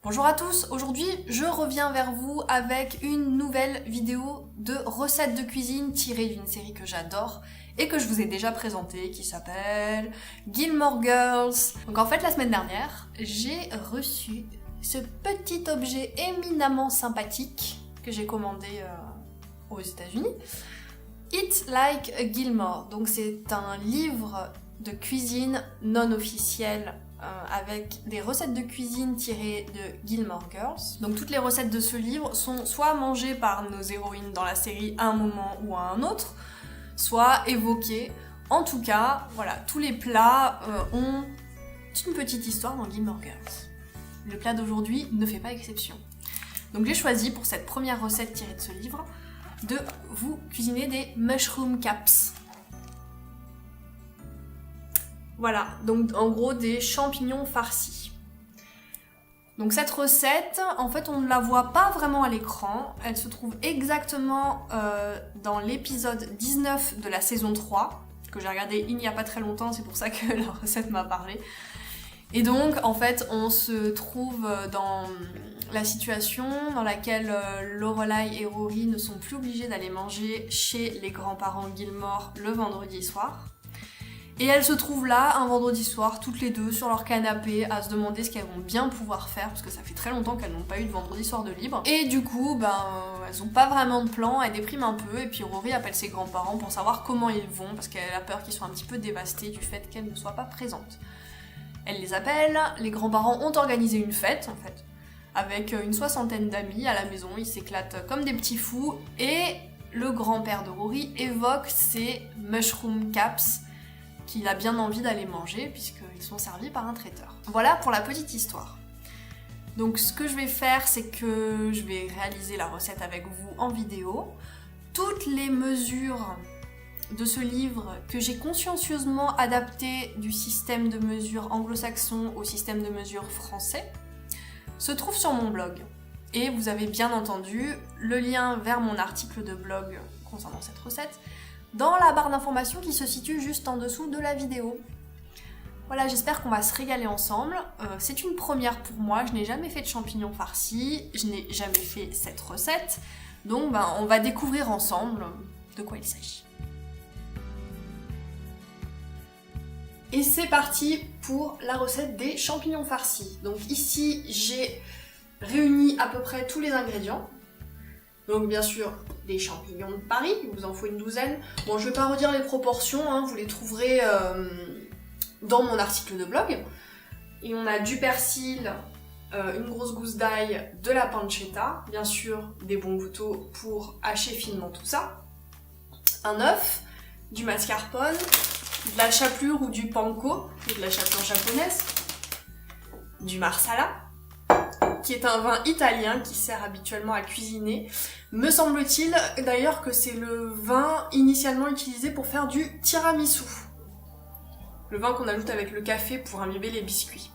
Bonjour à tous, aujourd'hui je reviens vers vous avec une nouvelle vidéo de recettes de cuisine tirée d'une série que j'adore et que je vous ai déjà présentée qui s'appelle Gilmore Girls. Donc en fait la semaine dernière, j'ai reçu ce petit objet éminemment sympathique que j'ai commandé aux États-Unis. Eat Like a Gilmore, donc c'est un livre de cuisine non officiel avec des recettes de cuisine tirées de Gilmore Girls. Donc toutes les recettes de ce livre sont soit mangées par nos héroïnes dans la série à un moment ou à un autre, soit évoquées. En tout cas, voilà, tous les plats ont une petite histoire dans Gilmore Girls. Le plat d'aujourd'hui ne fait pas exception. Donc j'ai choisi pour cette première recette tirée de ce livre de vous cuisiner des mushroom caps. Voilà, donc en gros des champignons farcis. Donc cette recette, en fait on ne la voit pas vraiment à l'écran, elle se trouve exactement dans l'épisode 19 de la saison 3, que j'ai regardé il n'y a pas très longtemps, c'est pour ça que la recette m'a parlé. Et donc en fait on se trouve dans la situation dans laquelle Lorelai et Rory ne sont plus obligés d'aller manger chez les grands-parents Gilmore le vendredi soir. Et elles se trouvent là, un vendredi soir, toutes les deux, sur leur canapé, à se demander ce qu'elles vont bien pouvoir faire, parce que ça fait très longtemps qu'elles n'ont pas eu de vendredi soir de libre. Et du coup, elles ont pas vraiment de plan, elles dépriment un peu, et puis Rory appelle ses grands-parents pour savoir comment ils vont, parce qu'elle a peur qu'ils soient un petit peu dévastés du fait qu'elles ne soient pas présentes. Elle les appelle, les grands-parents ont organisé une fête, en fait, avec une 60aine d'amis à la maison, ils s'éclatent comme des petits fous, et le grand-père de Rory évoque ces mushroom caps, qu'il a bien envie d'aller manger puisqu'ils sont servis par un traiteur. Voilà pour la petite histoire. Donc ce que je vais faire, c'est que je vais réaliser la recette avec vous en vidéo. Toutes les mesures de ce livre que j'ai consciencieusement adapté du système de mesure anglo-saxon au système de mesure français se trouvent sur mon blog. Et vous avez bien entendu le lien vers mon article de blog concernant cette recette dans la barre d'informations qui se situe juste en dessous de la vidéo. Voilà, j'espère qu'on va se régaler ensemble. C'est une première pour moi, je n'ai jamais fait de champignons farcis, je n'ai jamais fait cette recette, donc on va découvrir ensemble de quoi il s'agit. Et c'est parti pour la recette des champignons farcis. Donc ici, j'ai réuni à peu près tous les ingrédients. Donc bien sûr, des champignons de Paris, il vous en faut une douzaine. Bon, je vais pas redire les proportions, hein, vous les trouverez dans mon article de blog. Et on a du persil, une grosse gousse d'ail, de la pancetta, bien sûr des bons couteaux pour hacher finement tout ça, un œuf, du mascarpone, de la chapelure ou du panko, de la chapelure japonaise, du marsala, qui est un vin italien qui sert habituellement à cuisiner. Me semble-t-il d'ailleurs que c'est le vin initialement utilisé pour faire du tiramisu. Le vin qu'on ajoute avec le café pour imbiber les biscuits.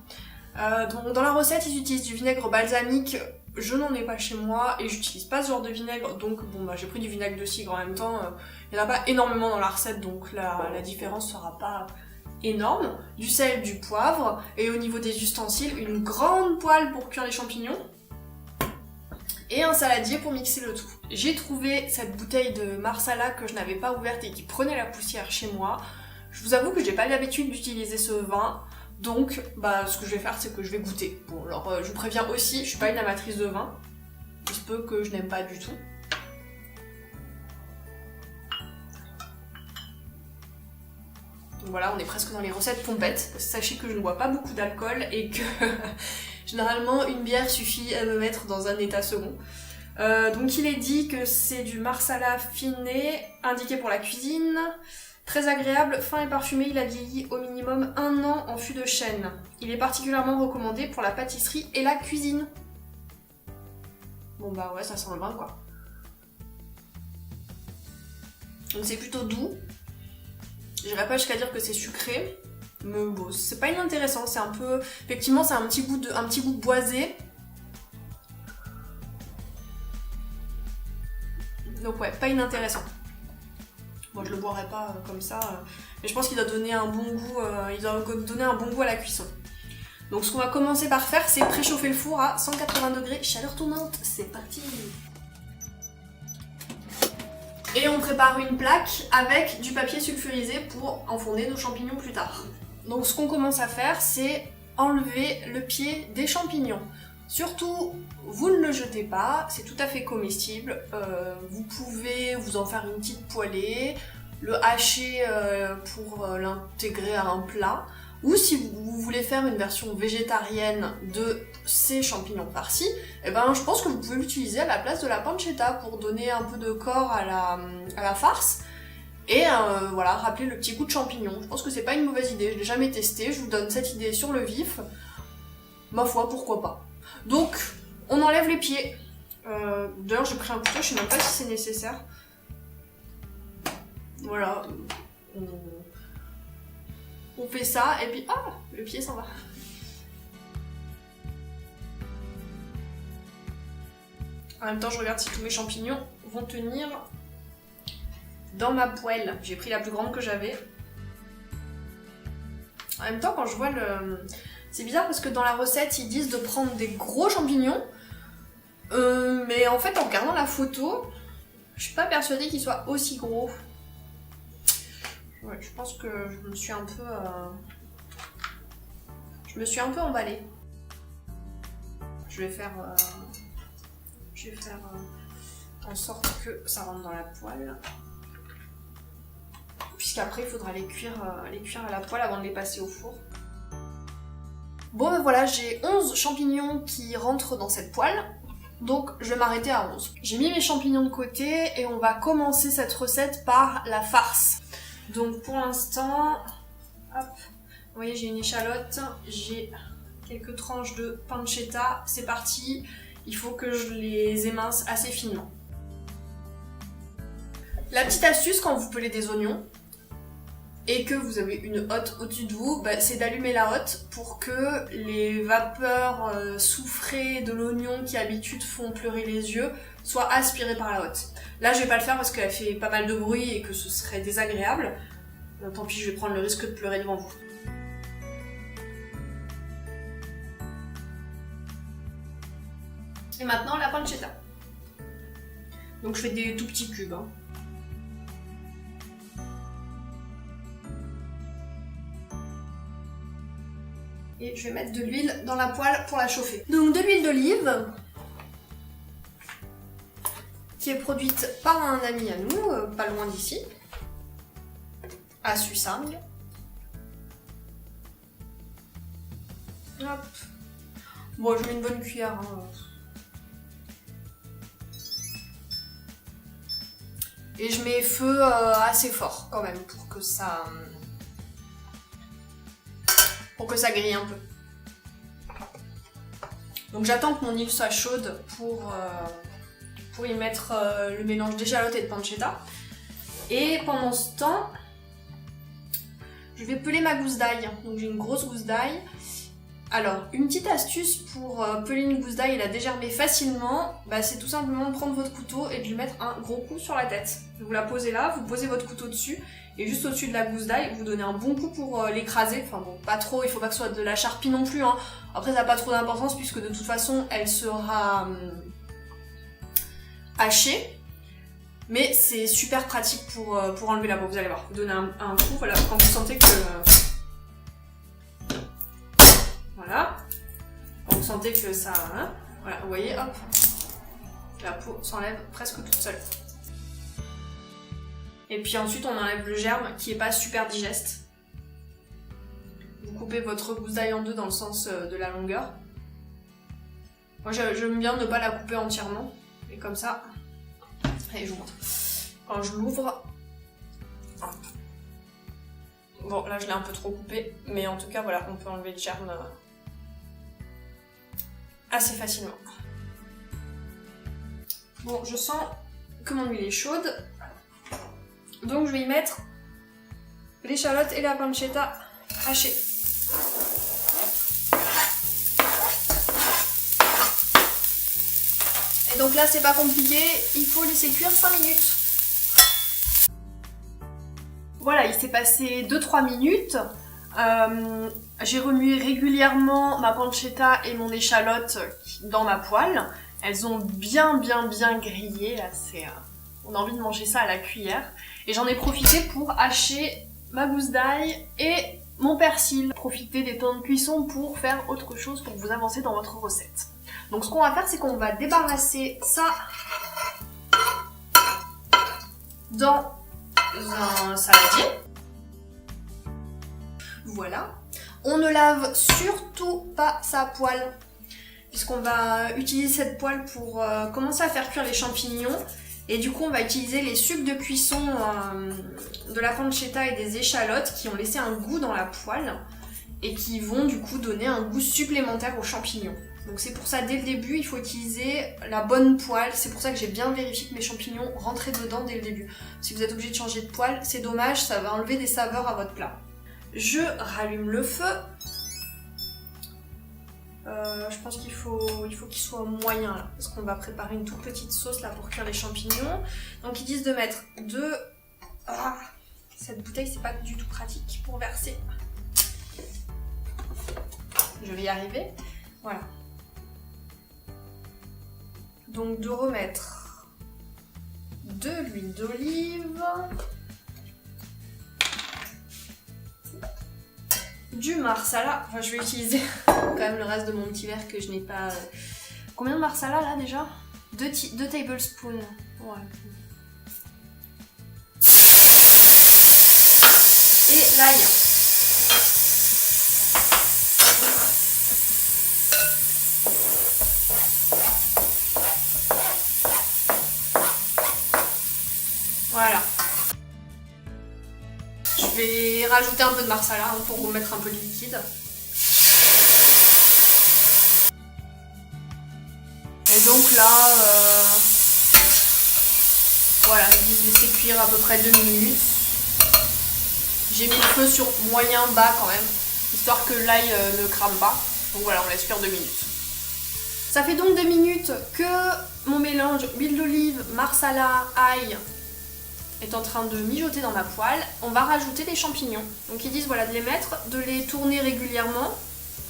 Donc dans la recette, ils utilisent du vinaigre balsamique. Je n'en ai pas chez moi et j'utilise pas ce genre de vinaigre, donc j'ai pris du vinaigre de cidre en même temps. Il n'y en a pas énormément dans la recette, donc la différence sera pas énorme, du sel, du poivre, et au niveau des ustensiles, une grande poêle pour cuire les champignons, et un saladier pour mixer le tout. J'ai trouvé cette bouteille de marsala que je n'avais pas ouverte et qui prenait la poussière chez moi. Je vous avoue que j'ai pas l'habitude d'utiliser ce vin, donc ce que je vais faire, c'est que je vais goûter. Bon, alors je vous préviens aussi, je suis pas une amatrice de vin, il se peut que je n'aime pas du tout. Donc voilà, on est presque dans les recettes pompettes. Sachez que je ne bois pas beaucoup d'alcool et que généralement une bière suffit à me mettre dans un état second. Donc il est dit que c'est du marsala finé, indiqué pour la cuisine, très agréable, fin et parfumé, il a vieilli au minimum 1 an en fût de chêne. Il est particulièrement recommandé pour la pâtisserie et la cuisine. Bon ouais, ça sent le vin quoi. Donc c'est plutôt doux. J'irai pas jusqu'à dire que c'est sucré, mais bon, c'est pas inintéressant, c'est un peu... Effectivement, c'est un petit goût boisé. Donc ouais, pas inintéressant. Bon, je le boirai pas comme ça, mais je pense qu'il doit donner un bon goût, à la cuisson. Donc ce qu'on va commencer par faire, c'est préchauffer le four à 180 degrés, chaleur tournante, c'est parti. Et on prépare une plaque avec du papier sulfurisé pour enfourner nos champignons plus tard. Donc ce qu'on commence à faire, c'est enlever le pied des champignons. Surtout, vous ne le jetez pas, c'est tout à fait comestible. Vous pouvez vous en faire une petite poêlée, le hacher pour l'intégrer à un plat. Ou si vous voulez faire une version végétarienne de ces champignons farcis, eh ben, je pense que vous pouvez l'utiliser à la place de la pancetta pour donner un peu de corps à la farce. Et voilà, rappeler le petit goût de champignon. Je pense que c'est pas une mauvaise idée, je l'ai jamais testé, je vous donne cette idée sur le vif. Ma foi, pourquoi pas. Donc, on enlève les pieds. D'ailleurs, j'ai pris un couteau, je sais même pas si c'est nécessaire. Voilà. On fait ça, et puis, ah, le pied s'en va. En même temps, je regarde si tous mes champignons vont tenir dans ma poêle. J'ai pris la plus grande que j'avais. En même temps, quand je vois le... C'est bizarre parce que dans la recette, ils disent de prendre des gros champignons. Mais en fait, en regardant la photo, je suis pas persuadée qu'ils soient aussi gros. Ouais, je pense que je me suis un peu... emballée. Je vais faire en sorte que ça rentre dans la poêle. Puisqu'après, il faudra les cuire à la poêle avant de les passer au four. Bon ben voilà, j'ai 11 champignons qui rentrent dans cette poêle. Donc je vais m'arrêter à 11. J'ai mis mes champignons de côté et on va commencer cette recette par la farce. Donc pour l'instant, hop, vous voyez j'ai une échalote, j'ai quelques tranches de pancetta, c'est parti, il faut que je les émince assez finement. La petite astuce quand vous pelez des oignons et que vous avez une hotte au-dessus de vous, bah, c'est d'allumer la hotte pour que les vapeurs soufrées de l'oignon qui d'habitude font pleurer les yeux soient aspirées par la hotte. Là je vais pas le faire parce qu'elle fait pas mal de bruit et que ce serait désagréable. Tant pis, je vais prendre le risque de pleurer devant vous. Et maintenant la pancetta. Donc je fais des tout petits cubes. Hein. Et je vais mettre de l'huile dans la poêle pour la chauffer. Donc de l'huile d'olive, qui est produite par un ami à nous, pas loin d'ici, à Sussang. Hop. Bon, je mets une bonne cuillère. Hein. Et je mets feu assez fort quand même pour que ça grille un peu. Donc j'attends que mon huile soit chaude pour y mettre le mélange d'échalote et de pancetta. Et pendant ce temps, je vais peler ma gousse d'ail. Donc j'ai une grosse gousse d'ail. Alors, une petite astuce pour peler une gousse d'ail et la dégermer facilement, bah, c'est tout simplement de prendre votre couteau et de lui mettre un gros coup sur la tête. Vous la posez là, vous posez votre couteau dessus, et juste au-dessus de la gousse d'ail, vous donnez un bon coup pour l'écraser. Enfin bon, pas trop, il faut pas que ce soit de la charpie non plus. Hein. Après, ça n'a pas trop d'importance puisque de toute façon, elle sera hachée. Mais c'est super pratique pour enlever la peau, vous allez voir. Vous donnez un coup, voilà, quand vous sentez que... Voilà. Quand vous sentez que ça... Hein, voilà, vous voyez, hop. La peau s'enlève presque toute seule. Et puis ensuite, on enlève le germe qui est pas super digeste. Vous coupez votre gousse d'ail en deux dans le sens de la longueur. Moi, j'aime bien ne pas la couper entièrement. Et comme ça... Allez, je vous montre. Quand je l'ouvre... Bon, là, je l'ai un peu trop coupé. Mais en tout cas, voilà, on peut enlever le germe assez facilement. Bon, je sens que mon huile est chaude. Donc, je vais y mettre l'échalote et la pancetta hachées. Et donc là, c'est pas compliqué, il faut laisser cuire 5 minutes. Voilà, il s'est passé 2-3 minutes. J'ai remué régulièrement ma pancetta et mon échalote dans ma poêle. Elles ont bien grillé, là on a envie de manger ça à la cuillère. Et j'en ai profité pour hacher ma gousse d'ail et mon persil. Profiter des temps de cuisson pour faire autre chose, pour vous avancer dans votre recette. Donc ce qu'on va faire, c'est qu'on va débarrasser ça dans un saladier. Voilà. On ne lave surtout pas sa poêle, puisqu'on va utiliser cette poêle pour commencer à faire cuire les champignons. Et du coup, on va utiliser les sucs de cuisson de la pancetta et des échalotes qui ont laissé un goût dans la poêle et qui vont du coup donner un goût supplémentaire aux champignons. Donc c'est pour ça, dès le début, il faut utiliser la bonne poêle. C'est pour ça que j'ai bien vérifié que mes champignons rentraient dedans dès le début. Si vous êtes obligé de changer de poêle, c'est dommage, ça va enlever des saveurs à votre plat. Je rallume le feu. Je pense qu'il faut qu'il soit moyen là, parce qu'on va préparer une toute petite sauce là pour cuire les champignons. Donc ils disent de mettre deux... Ah, cette bouteille c'est pas du tout pratique pour verser. Je vais y arriver. Voilà. Donc de remettre de l'huile d'olive, du marsala, enfin je vais utiliser quand même le reste de mon petit verre que je n'ai pas... Combien de marsala là déjà 2 tablespoons. Ouais. Et l'ail. Voilà. Je vais rajouter un peu de marsala pour remettre un peu de liquide. Et donc là, voilà, ils disent laisser cuire à peu près 2 minutes. J'ai mis le feu sur moyen bas quand même, histoire que l'ail ne crame pas. Donc voilà, on laisse cuire 2 minutes. Ça fait donc 2 minutes que mon mélange huile d'olive, marsala, ail est en train de mijoter dans ma poêle. On va rajouter les champignons. Donc ils disent voilà, de les mettre, de les tourner régulièrement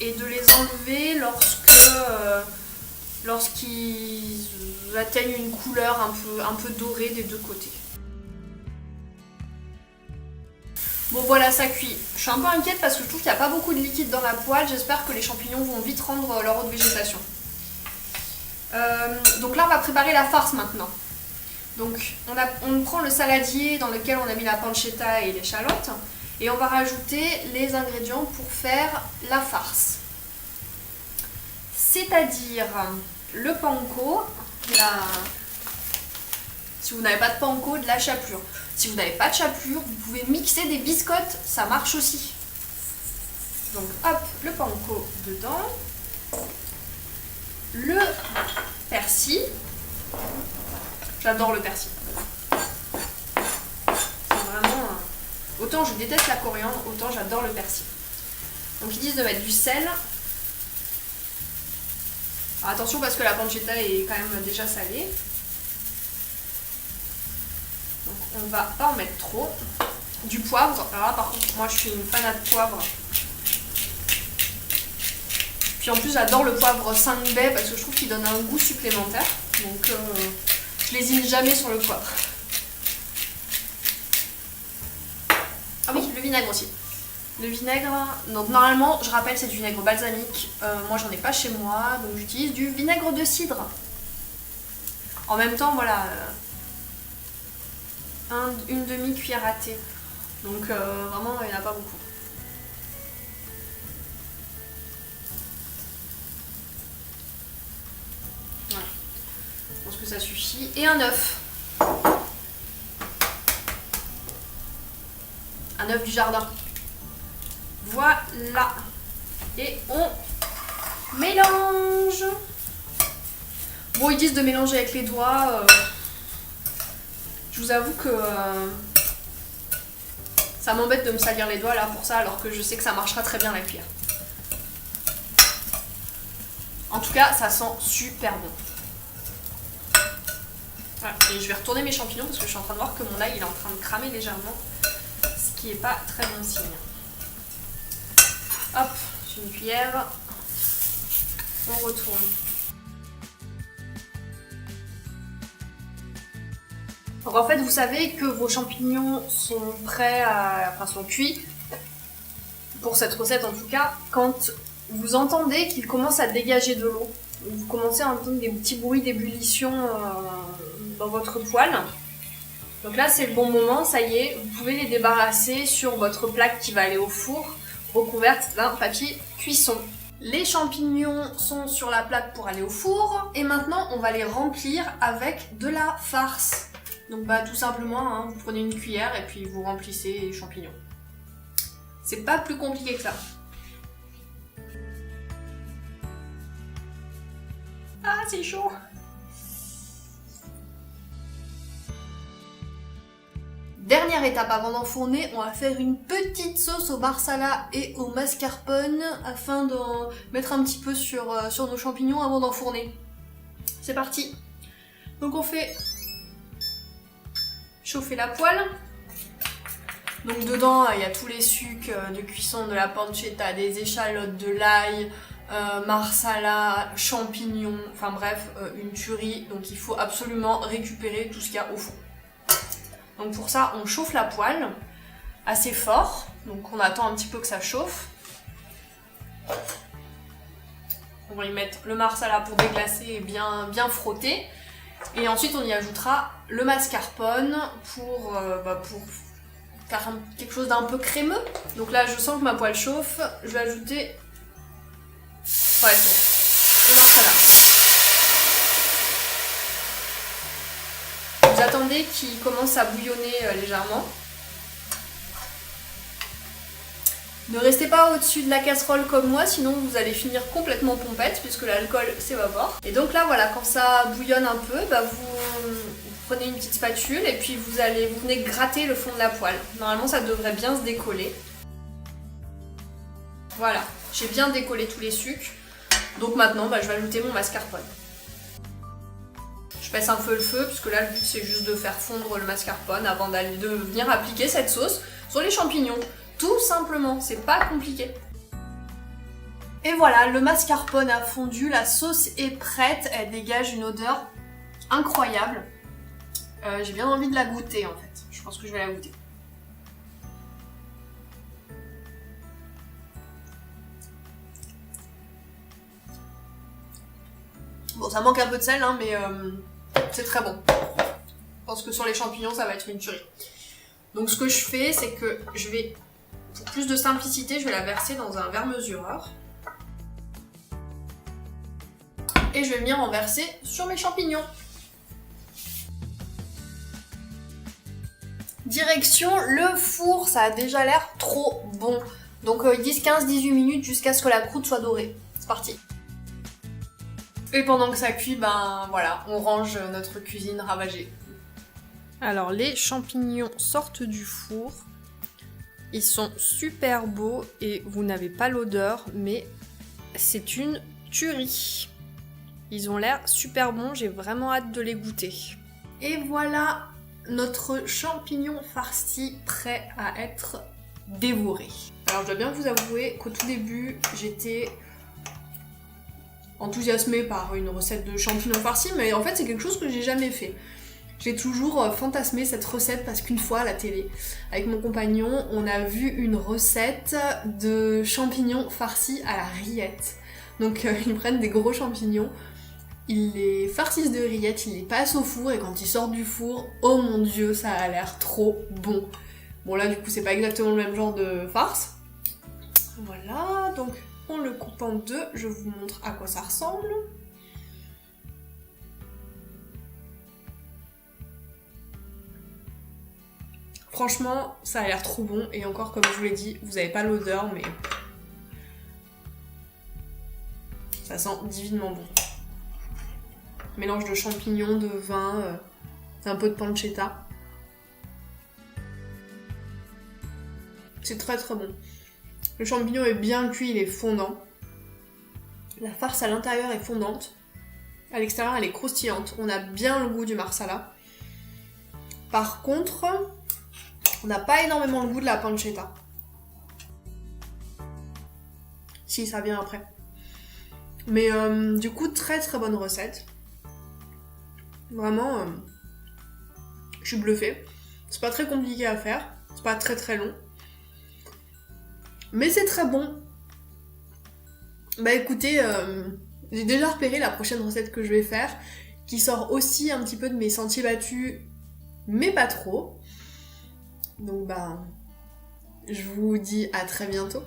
et de les enlever lorsqu'ils atteignent une couleur un peu dorée des deux côtés. Bon voilà, ça cuit. Je suis un peu inquiète parce que je trouve qu'il n'y a pas beaucoup de liquide dans la poêle. J'espère que les champignons vont vite rendre leur eau de végétation. Donc là on va préparer la farce maintenant. Donc on prend le saladier dans lequel on a mis la pancetta et l'échalote et on va rajouter les ingrédients pour faire la farce. C'est-à-dire le panko, si vous n'avez pas de panko, de la chapelure. Si vous n'avez pas de chapelure, vous pouvez mixer des biscottes, ça marche aussi. Donc hop, le panko dedans, le persil. J'adore le persil. C'est vraiment... Autant je déteste la coriandre, autant j'adore le persil. Donc ils disent de mettre du sel. Alors, attention parce que la pancetta est quand même déjà salée. Donc on va pas en mettre trop. Du poivre. Alors là par contre moi je suis une fan de poivre. Puis en plus j'adore le poivre 5 baies parce que je trouve qu'il donne un goût supplémentaire. Donc je lésine jamais sur le poivre. Ah oui, le vinaigre aussi. Le vinaigre, donc normalement, je rappelle, c'est du vinaigre balsamique. Moi, j'en ai pas chez moi, donc j'utilise du vinaigre de cidre. En même temps, voilà, une demi-cuillère à thé. Donc vraiment, il n'y en a pas beaucoup. Voilà. Je pense que ça suffit. Et un œuf. Un œuf du jardin. Voilà. Et on mélange. Bon, ils disent de mélanger avec les doigts. Je vous avoue que ça m'embête de me salir les doigts là pour ça, alors que je sais que ça marchera très bien à la cuillère. En tout cas, ça sent super bon. Voilà. Et je vais retourner mes champignons parce que je suis en train de voir que mon ail il est en train de cramer légèrement. Ce qui n'est pas très bon signe. Hop, j'ai une cuillère. On retourne. Donc en fait, vous savez que vos champignons sont prêts sont cuits, pour cette recette en tout cas, quand vous entendez qu'ils commencent à dégager de l'eau. Vous commencez à entendre des petits bruits d'ébullition dans votre poêle. Donc là, c'est le bon moment, ça y est, vous pouvez les débarrasser sur votre plaque qui va aller au four, recouverte d'un papier cuisson. Les champignons sont sur la plaque pour aller au four, et maintenant on va les remplir avec de la farce. Donc tout simplement, hein, vous prenez une cuillère et puis vous remplissez les champignons. C'est pas plus compliqué que ça. Ah, c'est chaud! Dernière étape avant d'enfourner, on va faire une petite sauce au marsala et au mascarpone afin d'en mettre un petit peu sur nos champignons avant d'enfourner. C'est parti! Donc on fait chauffer la poêle. Donc dedans, il y a tous les sucs de cuisson, de la pancetta, des échalotes, de l'ail, marsala, champignons, enfin bref, une tuerie. Donc il faut absolument récupérer tout ce qu'il y a au fond. Donc pour ça, on chauffe la poêle assez fort. Donc on attend un petit peu que ça chauffe. On va y mettre le marsala pour déglacer et bien frotter. Et ensuite on y ajoutera le mascarpone pour faire quelque chose d'un peu crémeux. Donc là je sens que ma poêle chauffe. Je vais ajouter le marsala. Vous attendez qu'il commence à bouillonner légèrement. Ne restez pas au-dessus de la casserole comme moi, sinon vous allez finir complètement pompette puisque l'alcool s'évapore. Et donc là voilà, quand ça bouillonne un peu, vous prenez une petite spatule et puis vous venez gratter le fond de la poêle. Normalement ça devrait bien se décoller. Voilà, j'ai bien décollé tous les sucs. Donc maintenant je vais ajouter mon mascarpone. Je baisse un peu le feu puisque là le but c'est juste de faire fondre le mascarpone avant de venir appliquer cette sauce sur les champignons. Tout simplement, c'est pas compliqué. Et voilà, le mascarpone a fondu, la sauce est prête, elle dégage une odeur incroyable. J'ai bien envie de la goûter en fait, je pense que je vais la goûter. Bon, ça manque un peu de sel, hein, mais c'est très bon. Je pense que sur les champignons, ça va être une tuerie. Donc ce que je fais, c'est que je vais, pour plus de simplicité, je vais la verser dans un verre mesureur. Et je vais venir en verser sur mes champignons. Direction le four, ça a déjà l'air trop bon. Donc 10, 15, 18 minutes jusqu'à ce que la croûte soit dorée. C'est parti. Et pendant que ça cuit, voilà, on range notre cuisine ravagée. Alors les champignons sortent du four. Ils sont super beaux et vous n'avez pas l'odeur, mais c'est une tuerie. Ils ont l'air super bons, j'ai vraiment hâte de les goûter. Et voilà notre champignon farci prêt à être dévoré. Alors je dois bien vous avouer qu'au tout début, j'étais enthousiasmée par une recette de champignons farcis, mais en fait c'est quelque chose que j'ai jamais fait. J'ai toujours fantasmé cette recette parce qu'une fois à la télé, avec mon compagnon, on a vu une recette de champignons farcis à la rillette. Donc ils prennent des gros champignons, ils les farcissent de rillettes, ils les passent au four et quand ils sortent du four, oh mon dieu, ça a l'air trop bon. Bon là du coup c'est pas exactement le même genre de farce. Voilà, donc on le coupe en deux, je vous montre à quoi ça ressemble. Franchement, ça a l'air trop bon et encore comme je vous l'ai dit, vous n'avez pas l'odeur mais ça sent divinement bon. Mélange de champignons, de vin, un peu de pancetta. C'est très très bon. Le champignon est bien cuit, il est fondant. La farce à l'intérieur est fondante. À l'extérieur, elle est croustillante. On a bien le goût du marsala. Par contre, on n'a pas énormément le goût de la pancetta. si ça vient après. Mais du coup, très très bonne recette. Vraiment, je suis bluffée. C'est pas très compliqué à faire, c'est pas très très long. Mais c'est très bon. Bah écoutez, j'ai déjà repéré la prochaine recette que je vais faire, qui sort aussi un petit peu de mes sentiers battus, mais pas trop. Donc bah, je vous dis à très bientôt.